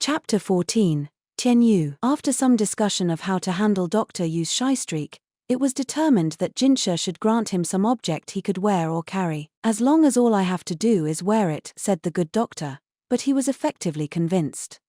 Chapter 14, Tenyu. After some discussion of how to handle Dr. Yu's shy streak, it was determined that Jinshi should grant him some object he could wear or carry. As long as all I have to do is wear it, said the good doctor, but he was effectively convinced.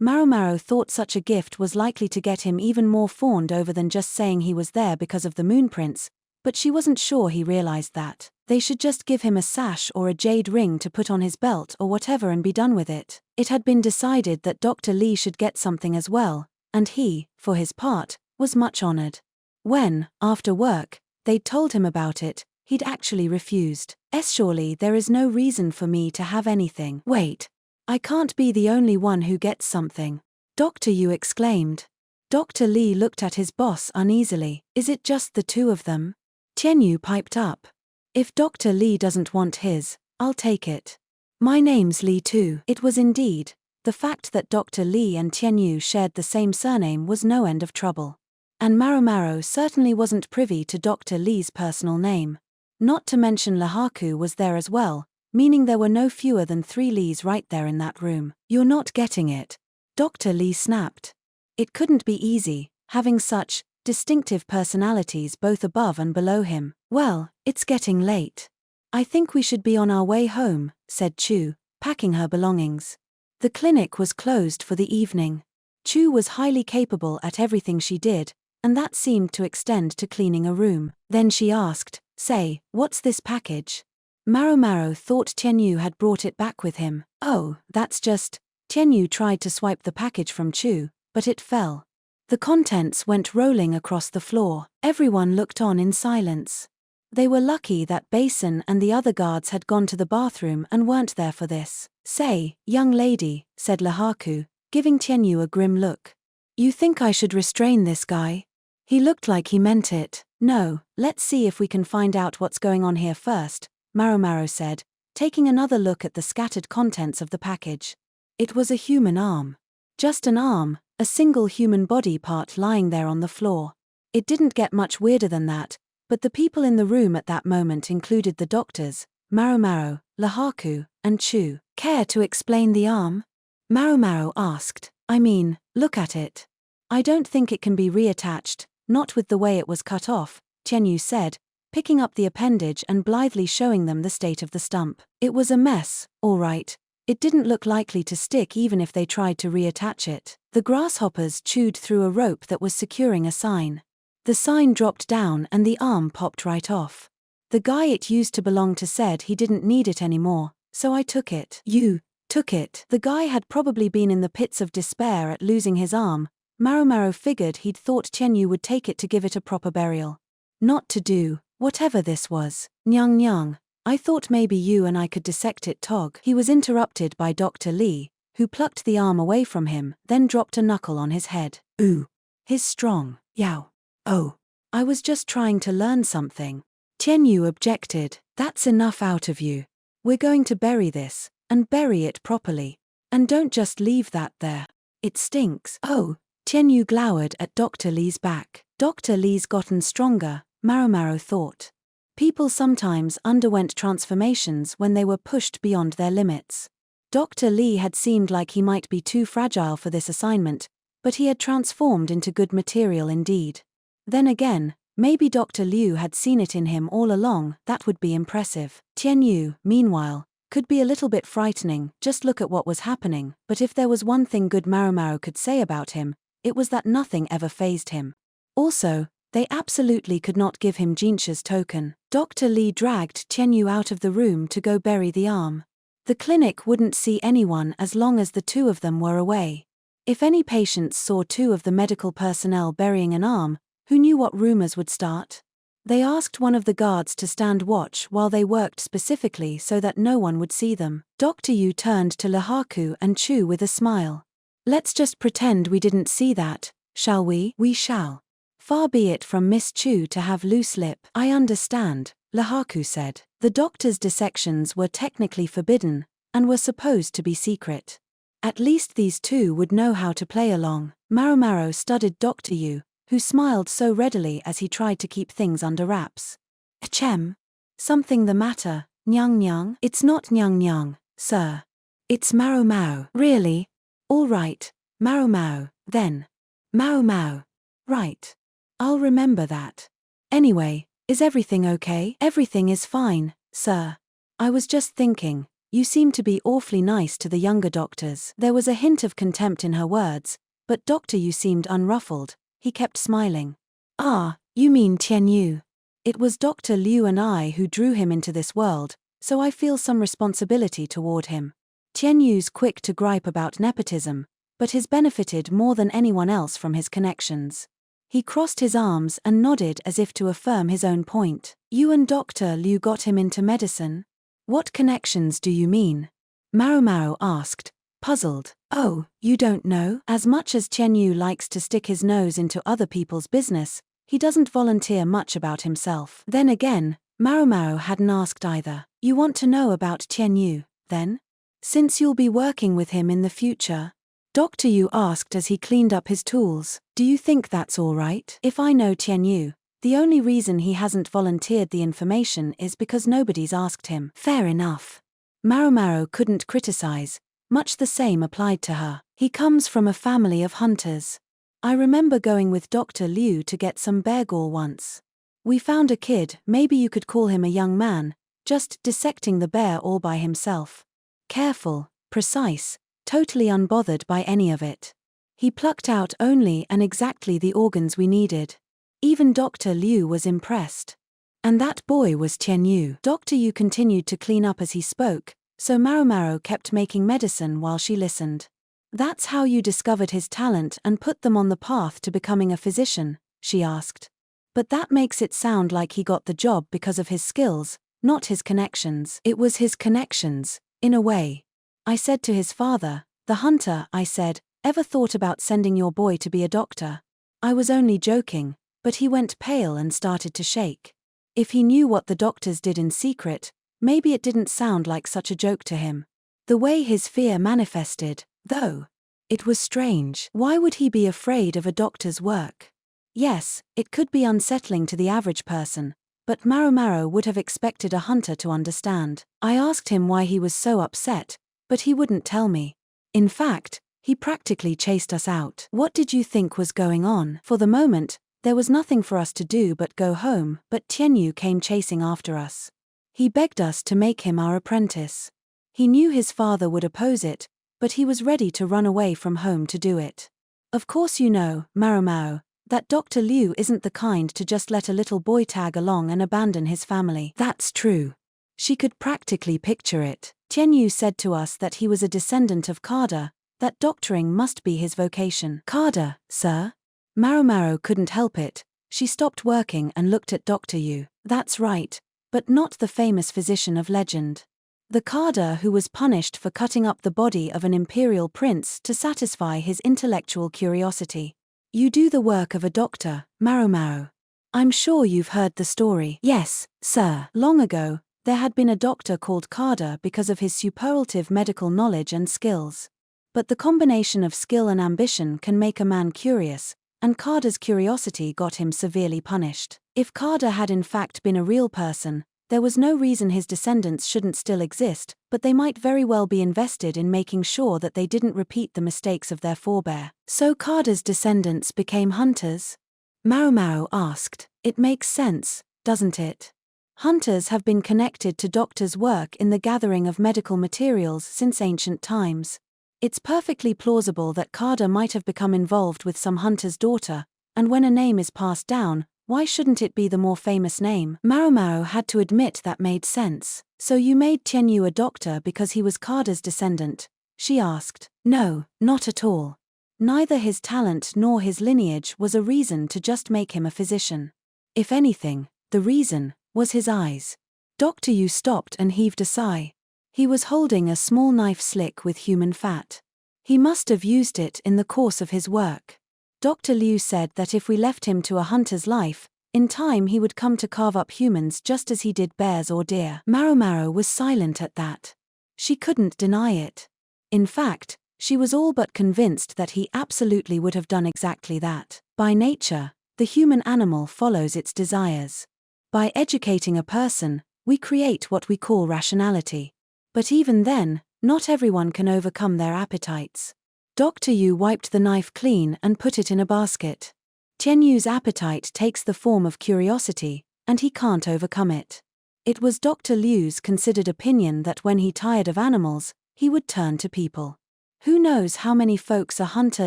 Maomao thought such a gift was likely to get him even more fawned over than just saying he was there because of the moon prince, but she wasn't sure he realized that. They should just give him a sash or a jade ring to put on his belt or whatever and be done with it. It had been decided that Dr. Li should get something as well, and he, for his part, was much honored. When, after work, they'd told him about it, he'd actually refused. Surely there is no reason for me to have anything. Wait. I can't be the only one who gets something. Dr. Yu exclaimed. Dr. Li looked at his boss uneasily. Is it just the two of them? Tenyu piped up. If Dr. Li doesn't want his, I'll take it. My name's Li too. It was indeed. The fact that Dr. Li and Tenyu shared the same surname was no end of trouble. And Maomao certainly wasn't privy to Dr. Li's personal name. Not to mention Lahaku was there as well, meaning there were no fewer than 3 Lis right there in that room. You're not getting it. Dr. Li snapped. It couldn't be easy, having such distinctive personalities both above and below him. Well, it's getting late. I think we should be on our way home, said Chu, packing her belongings. The clinic was closed for the evening. Chu was highly capable at everything she did, and that seemed to extend to cleaning a room. Then she asked, Say, what's this package? Maomao thought Tenyu had brought it back with him. Oh, that's just... Tenyu tried to swipe the package from Chu, but it fell. The contents went rolling across the floor. Everyone looked on in silence. They were lucky that Basin and the other guards had gone to the bathroom and weren't there for this. Say, young lady, said Lahaku, giving Tenyu a grim look. You think I should restrain this guy? He looked like he meant it. No, let's see if we can find out what's going on here first, Maomao said, taking another look at the scattered contents of the package. It was a human arm. Just an arm, a single human body part lying there on the floor. It didn't get much weirder than that, but the people in the room at that moment included the doctors, Maomao, Lahaku, and Chu. Care to explain the arm? Maomao asked. I mean, look at it. I don't think it can be reattached, not with the way it was cut off, Tenyu said, picking up the appendage and blithely showing them the state of the stump. It was a mess, all right. It didn't look likely to stick even if they tried to reattach it. The grasshoppers chewed through a rope that was securing a sign. The sign dropped down and the arm popped right off. The guy it used to belong to said he didn't need it anymore, so I took it. You took it? The guy had probably been in the pits of despair at losing his arm. Maomao figured he'd thought Tenyu would take it to give it a proper burial. Not to do, whatever this was. Nyang nyang. I thought maybe you and I could dissect it, Tog. He was interrupted by Dr. Li, who plucked the arm away from him, then dropped a knuckle on his head. Ooh. His strong. Yow. Oh. I was just trying to learn something. Tenyu objected. That's enough out of you. We're going to bury this, and bury it properly. And don't just leave that there. It stinks. Oh. Tenyu glowered at Dr. Li's back. Dr. Li's gotten stronger, Maomao thought. People sometimes underwent transformations when they were pushed beyond their limits. Dr. Li had seemed like he might be too fragile for this assignment, but he had transformed into good material indeed. Then again, maybe Dr. Liu had seen it in him all along. That would be impressive. Tenyu, meanwhile, could be a little bit frightening. Just look at what was happening. But if there was one thing good Maomao could say about him, it was that nothing ever fazed him. Also, they absolutely could not give him Jinshi's token. Dr. Li dragged Tenyu out of the room to go bury the arm. The clinic wouldn't see anyone as long as the two of them were away. If any patients saw 2 of the medical personnel burying an arm, who knew what rumors would start? They asked one of the guards to stand watch while they worked specifically so that no one would see them. Dr. Yu turned to Lahaku and Chu with a smile. Let's just pretend we didn't see that, shall we? We shall. Far be it from Miss Chu to have loose lip. I understand, Lahaku said. The doctor's dissections were technically forbidden, and were supposed to be secret. At least these 2 would know how to play along. Maomao studied Dr. Yu, who smiled so readily as he tried to keep things under wraps. Achem. Something the matter, Nyang nyang? It's not Nyang nyang, sir. It's Maomao. Really? All right, Maomao, then. Maomao. Right. I'll remember that. Anyway, is everything okay? Everything is fine, sir. I was just thinking, you seem to be awfully nice to the younger doctors. There was a hint of contempt in her words, but Dr. Yu seemed unruffled. He kept smiling. Ah, you mean Tenyu. It was Dr. Liu and I who drew him into this world, so I feel some responsibility toward him. Tenyu's quick to gripe about nepotism, but has benefited more than anyone else from his connections. He crossed his arms and nodded as if to affirm his own point. You and Dr. Liu got him into medicine? What connections do you mean? Maomao asked, puzzled. Oh, you don't know? As much as Tenyu likes to stick his nose into other people's business, he doesn't volunteer much about himself. Then again, Maomao hadn't asked either. You want to know about Tenyu, then? Since you'll be working with him in the future? Dr. Yu asked as he cleaned up his tools. Do you think that's all right? If I know Tenyu, the only reason he hasn't volunteered the information is because nobody's asked him. Fair enough. Maomao couldn't criticize. Much the same applied to her. He comes from a family of hunters. I remember going with Dr. Liu to get some bear gore once. We found a kid, maybe you could call him a young man, just dissecting the bear all by himself. Careful, precise, totally unbothered by any of it. He plucked out only and exactly the organs we needed. Even Dr. Liu was impressed. And that boy was Tenyu. Dr. Yu continued to clean up as he spoke, so Maomao kept making medicine while she listened. That's how you discovered his talent and put them on the path to becoming a physician, she asked. But that makes it sound like he got the job because of his skills, not his connections. It was his connections, in a way. I said to his father, the hunter, I said, ever thought about sending your boy to be a doctor? I was only joking, but he went pale and started to shake. If he knew what the doctors did in secret, maybe it didn't sound like such a joke to him. The way his fear manifested, though. It was strange. Why would he be afraid of a doctor's work? Yes, it could be unsettling to the average person, but Maomao would have expected a hunter to understand. I asked him why he was so upset, but he wouldn't tell me. In fact, he practically chased us out. What did you think was going on? For the moment, there was nothing for us to do but go home, but Tenyu came chasing after us. He begged us to make him our apprentice. He knew his father would oppose it, but he was ready to run away from home to do it. Of course you know, Maomao, that Dr. Liu isn't the kind to just let a little boy tag along and abandon his family. That's true. She could practically picture it. Tenyu said to us that he was a descendant of Kada, that doctoring must be his vocation. Kada, sir? Maomao couldn't help it. She stopped working and looked at Dr. Yu. That's right, but not the famous physician of legend. The Kada who was punished for cutting up the body of an imperial prince to satisfy his intellectual curiosity. You do the work of a doctor, Maomao. I'm sure you've heard the story. Yes, sir. Long ago, there had been a doctor called Kada because of his superlative medical knowledge and skills. But the combination of skill and ambition can make a man curious, and Kada's curiosity got him severely punished. If Kada had in fact been a real person, there was no reason his descendants shouldn't still exist, but they might very well be invested in making sure that they didn't repeat the mistakes of their forebear. So Kada's descendants became hunters? Maomao asked. It makes sense, doesn't it? Hunters have been connected to doctors' work in the gathering of medical materials since ancient times. It's perfectly plausible that Kada might have become involved with some hunter's daughter, and when a name is passed down, why shouldn't it be the more famous name? Maomao had to admit that made sense. So you made Tenyu a doctor because he was Kada's descendant? She asked. No, not at all. Neither his talent nor his lineage was a reason to just make him a physician. If anything, the reason was his eyes. Dr. Yu stopped and heaved a sigh. He was holding a small knife slick with human fat. He must have used it in the course of his work. Dr. Liu said that if we left him to a hunter's life, in time he would come to carve up humans just as he did bears or deer. Maomao was silent at that. She couldn't deny it. In fact, she was all but convinced that he absolutely would have done exactly that. By nature, the human animal follows its desires. By educating a person, we create what we call rationality. But even then, not everyone can overcome their appetites. Dr. Yu wiped the knife clean and put it in a basket. Tenyu's appetite takes the form of curiosity, and he can't overcome it. It was Dr. Liu's considered opinion that when he tired of animals, he would turn to people. Who knows how many folks a hunter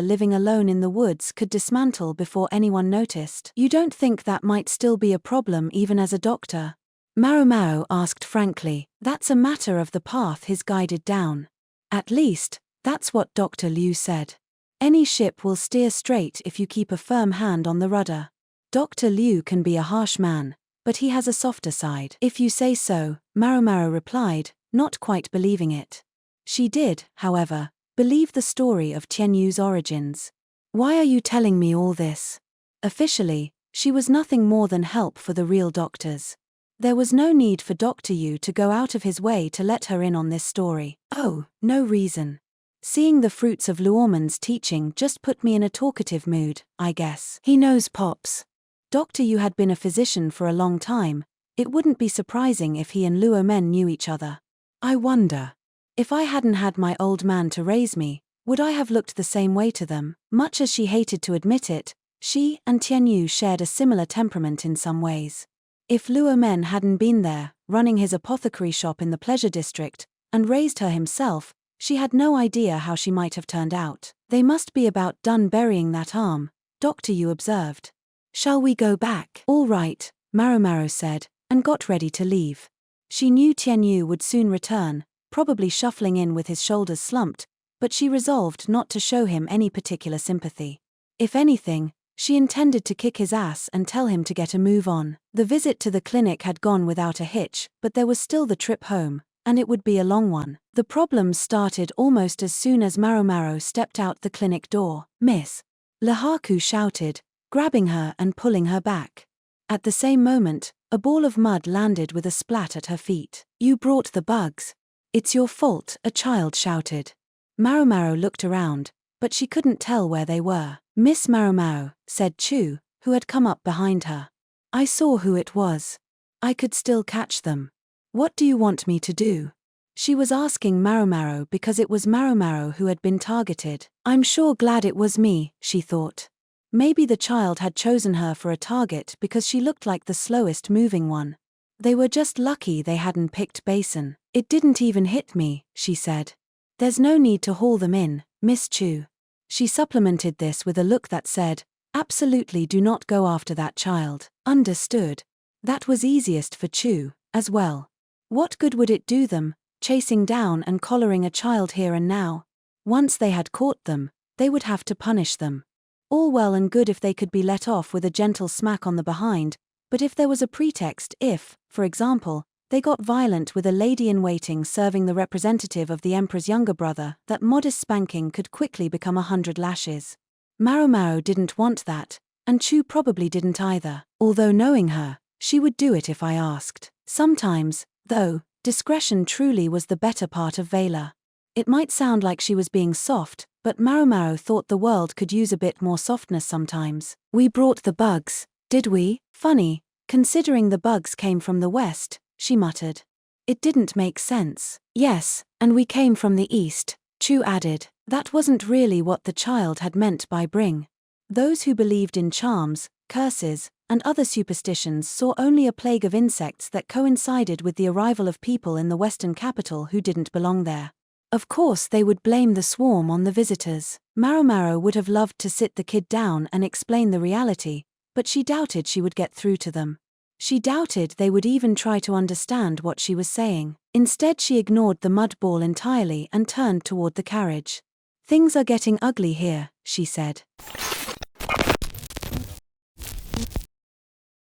living alone in the woods could dismantle before anyone noticed? You don't think that might still be a problem even as a doctor? Maomao asked frankly. That's a matter of the path he's guided down. At least, that's what Dr. Liu said. Any ship will steer straight if you keep a firm hand on the rudder. Dr. Liu can be a harsh man, but he has a softer side. If you say so, Maomao replied, not quite believing it. She did, however, believe the story of Tenyu's origins. Why are you telling me all this? Officially, she was nothing more than help for the real doctors. There was no need for Dr. Yu to go out of his way to let her in on this story. Oh, no reason. Seeing the fruits of Luoman's teaching just put me in a talkative mood, I guess. He knows Pops. Dr. Yu had been a physician for a long time. It wouldn't be surprising if he and Luomen knew each other. I wonder. If I hadn't had my old man to raise me, would I have looked the same way to them? Much as she hated to admit it, she and Tenyu shared a similar temperament in some ways. If Luomen hadn't been there, running his apothecary shop in the pleasure district, and raised her himself, she had no idea how she might have turned out. They must be about done burying that arm, Dr. Yu observed. Shall we go back? All right, Maomao said, and got ready to leave. She knew Tenyu would soon return, probably shuffling in with his shoulders slumped, but she resolved not to show him any particular sympathy. If anything, she intended to kick his ass and tell him to get a move on. The visit to the clinic had gone without a hitch, but there was still the trip home, and it would be a long one. The problems started almost as soon as Maomao stepped out the clinic door. Miss! Lahaku shouted, grabbing her and pulling her back. At the same moment, a ball of mud landed with a splat at her feet. You brought the bugs. It's your fault, a child shouted. Maomao looked around, but she couldn't tell where they were. Miss Maomao, said Chu, who had come up behind her. I saw who it was. I could still catch them. What do you want me to do? She was asking Maomao because it was Maomao who had been targeted. I'm sure glad it was me, she thought. Maybe the child had chosen her for a target because she looked like the slowest moving one. They were just lucky they hadn't picked Basin. It didn't even hit me, she said. There's no need to haul them in, Miss Chu. She supplemented this with a look that said, absolutely do not go after that child. Understood. That was easiest for Chu, as well. What good would it do them, chasing down and collaring a child here and now? Once they had caught them, they would have to punish them. All well and good if they could be let off with a gentle smack on the behind, but if there was a pretext, if, for example, they got violent with a lady-in-waiting serving the representative of the emperor's younger brother, that modest spanking could quickly become 100 lashes. Maomao didn't want that, and Chu probably didn't either. Although knowing her, she would do it if I asked. Sometimes, though, discretion truly was the better part of valor. It might sound like she was being soft, but Maomao thought the world could use a bit more softness sometimes. We brought the bugs, did we? Funny, considering the bugs came from the west, she muttered. It didn't make sense. Yes, and we came from the east, Chu added. That wasn't really what the child had meant by bring. Those who believed in charms, curses, and other superstitions saw only a plague of insects that coincided with the arrival of people in the western capital who didn't belong there. Of course they would blame the swarm on the visitors. Maomao would have loved to sit the kid down and explain the reality, but she doubted she would get through to them. She doubted they would even try to understand what she was saying. Instead she ignored the mud ball entirely and turned toward the carriage. Things are getting ugly here, she said.